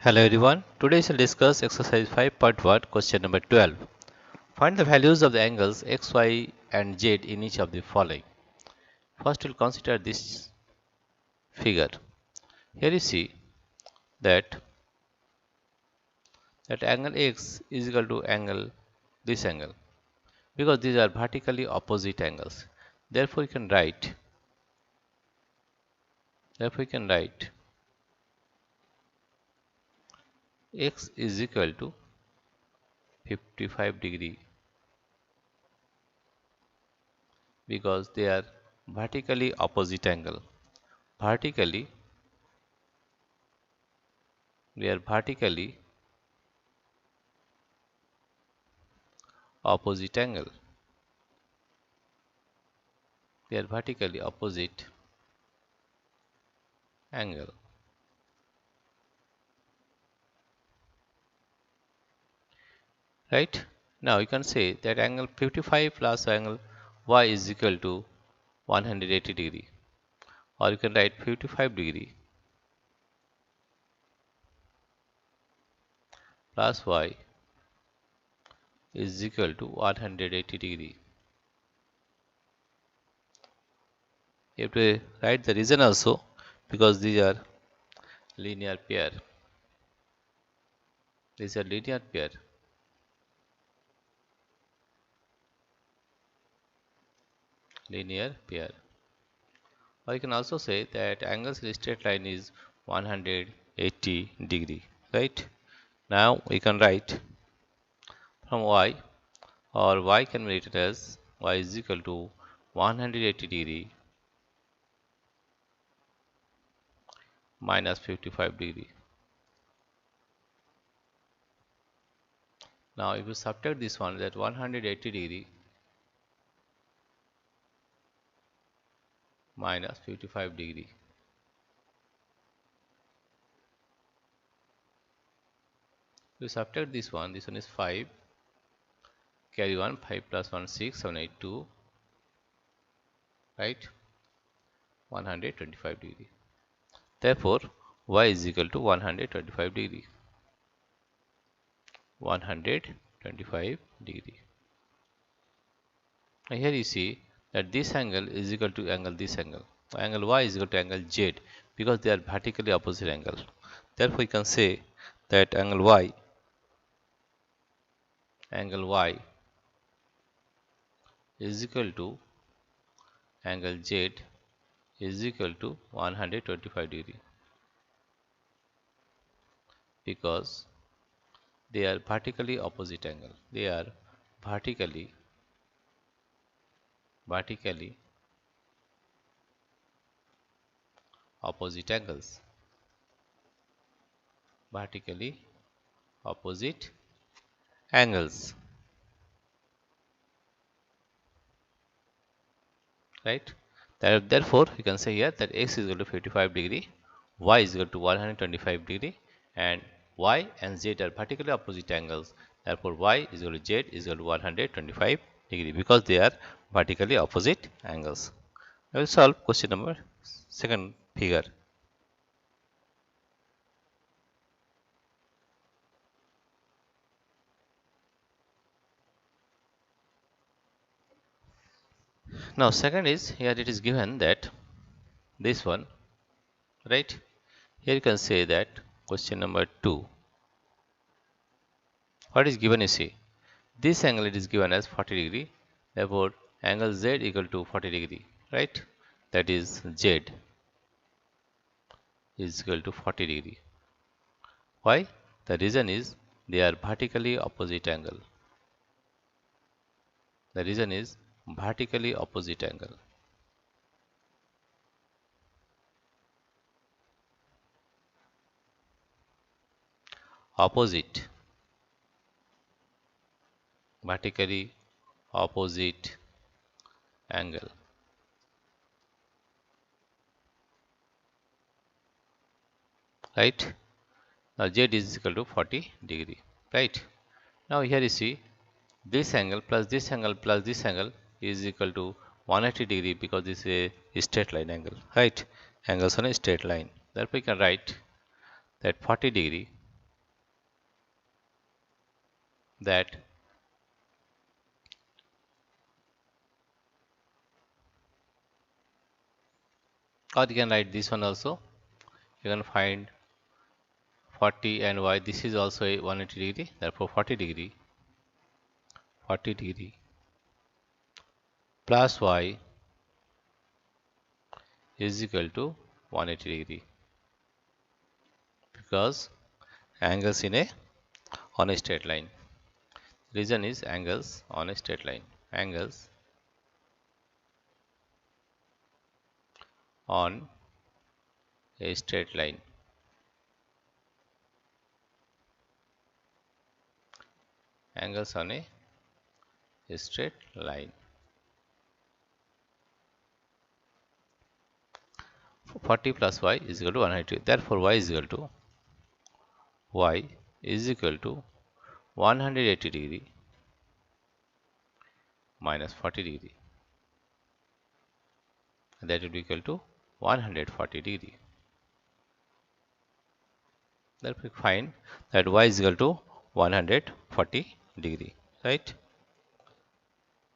Hello everyone. Today we shall discuss exercise 5 part 1 question number 12. Find the values of the angles x, y and z in each of the following. First we'll consider this figure. Here you see that angle x is equal to this angle because these are vertically opposite angles. Therefore we can write x is equal to 55 degree because they are vertically opposite angle. Vertically they are vertically opposite angle. They are vertically opposite angle. Right? Now you can say that angle 55 plus angle y is equal to 180 degree, or you can write 55 degree plus y is equal to 180 degree. You have to write the reason also because these are linear pair. These are linear pair. Linear pair. Or you can also say that angles in a straight line is 180 degree. Right? Now we can write from y, or y can be written as y is equal to 180 degree minus 55 degree. Now if you subtract this one, that 180 degree minus 55 degree, you subtract this one is 5, carry 1, 5 plus 1 6, 7 8 2, right, 125 degree. Therefore y is equal to 125 degree. 125 degree. Now here you see that this angle is equal to this angle. Angle y is equal to angle z because they are vertically opposite angle. Therefore we can say that angle y is equal to angle z is equal to 125 degree because they are vertically opposite angle. They are vertically opposite angles. Vertically opposite angles. Right? Therefore you can say here that x is equal to 55 degree, y is equal to 125 degree, and y and z are vertically opposite angles. Therefore y is equal to z is equal to 125 degree because they are vertically opposite angles. I will solve question number second figure. Now second is, here it is given that this one, right, here you can say that question number 2, what is given, you see this angle it is given as 40 degree. Therefore angle z equal to 40 degree, right, that is z is equal to 40 degree. Why? The reason is they are vertically opposite angle. The reason is vertically opposite angle. Opposite. Vertically opposite angle. Right? Now z is equal to 40 degree. Right? Now here you see this angle plus this angle plus this angle is equal to 180 degree because this is a straight line angle. Right? Angles on a straight line. Therefore we can write that 40 degree that or you can write this one also. You can find 40 and y. This is also a 180 degree. Therefore 40 degree plus y is equal to 180 degree because angles in a on a straight line. Reason is angles on a straight line. Angles on a straight line. Angles on a straight line. 40 plus y is equal to 180. Therefore, y is equal to 180 degree minus 40 degree. That would be equal to 140 degree. Therefore, we find that y is equal to 140 degree, right?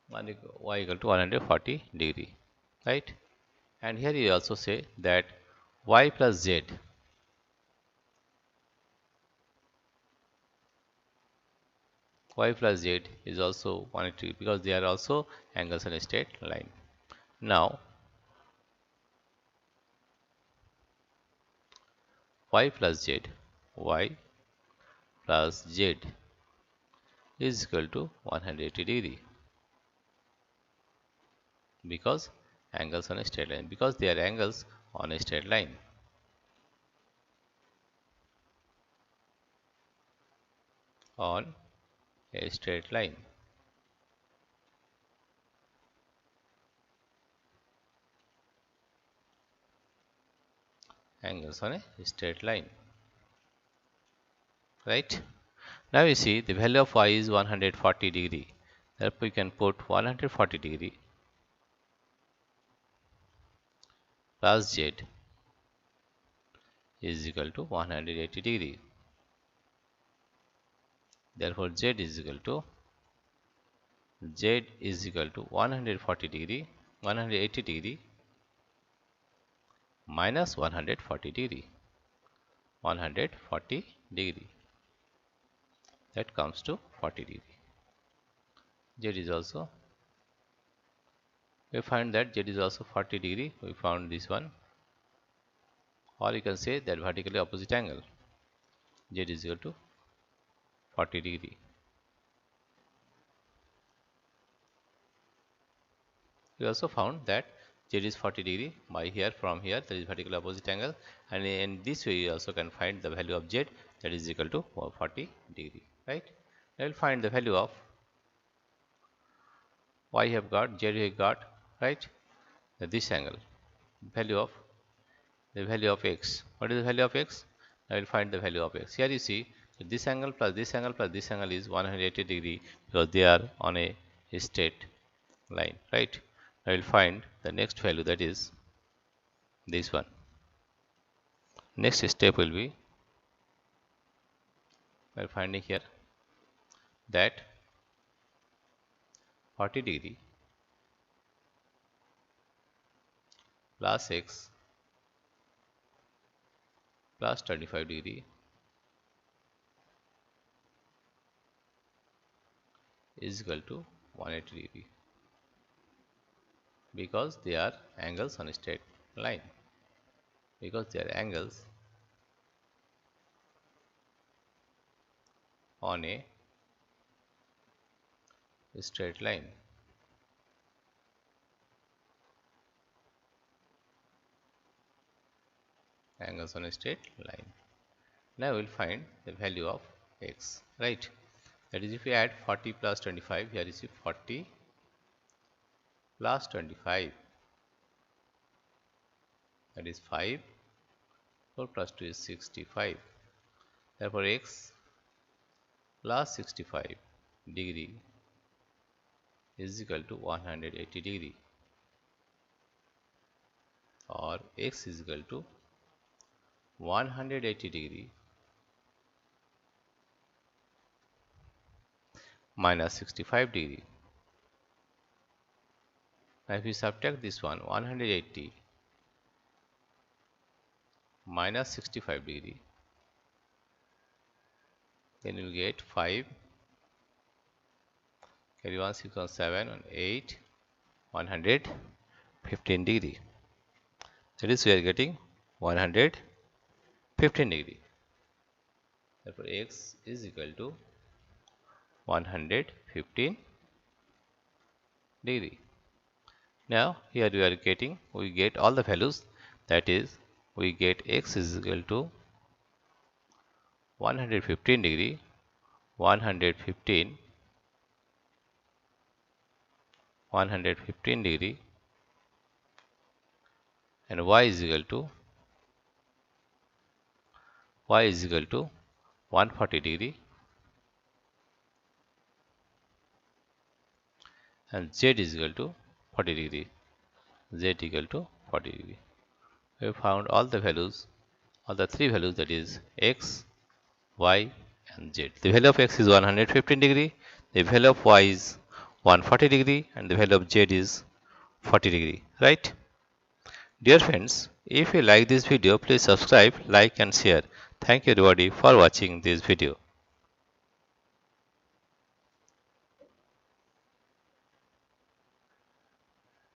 Y equal to 140 degree, right? And here you also say that y plus z is also 180 because they are also angles on a straight line. Now y plus z is equal to 180 degree because angles on a straight line, because they are angles on a straight line. On a straight line. Angles on a straight line, right? Now you see the value of y is 140 degree. Therefore, we can put 140 degree plus z is equal to 180 degree. Therefore, z is equal to 140 degree, 180 degree minus 140 degree. 140 degree. That comes to 40 degree. Z is also, we find that Z is also 40 degree. We found this one. Or you can say that vertically opposite angle. Z is equal to 40 degree. We also found that Z is 40 degree by here, from here there is vertical opposite angle, and in this way you also can find the value of Z, that is equal to 40 degree, right? I will find the value of Y have got, Z have got, right? This angle, value of x. What is the value of x? I will find the value of x. Here you see this angle plus this angle plus this angle is 180 degree because they are on a straight line, right? I will find the next value, that is this one. Next step will be by finding here that 40 degree plus x plus 25 degree is equal to 180 degree because they are angles on a straight line. Because they are angles on a straight line. Angles on a straight line. Now we will find the value of x, right? That is, if we add 40 plus 25, here is 40 plus 25, that is 5, 4 plus 2 is 65. Therefore, x plus 65 degree is equal to 180 degree, or x is equal to 180 degree minus 65 degree. Now if we subtract this one, 180 minus 65 degree, then you will get 5, carry 1, 6, 1, 7, and 8, 115 degree. That is, we are getting 115 degree. Therefore, x is equal to 115 degree. Now, here we get all the values. That is, we get x is equal to 115 degree, 115, 115 degree, and y is equal to 140 degree, and z is equal to 40 degree. Z equal to 40 degree. We found all the values, all the three values, that is x, y, and z. The value of x is 115 degree, the value of y is 140 degree, and the value of z is 40 degree. Right? Dear friends, if you like this video, please subscribe, like, and share. Thank you everybody for watching this video.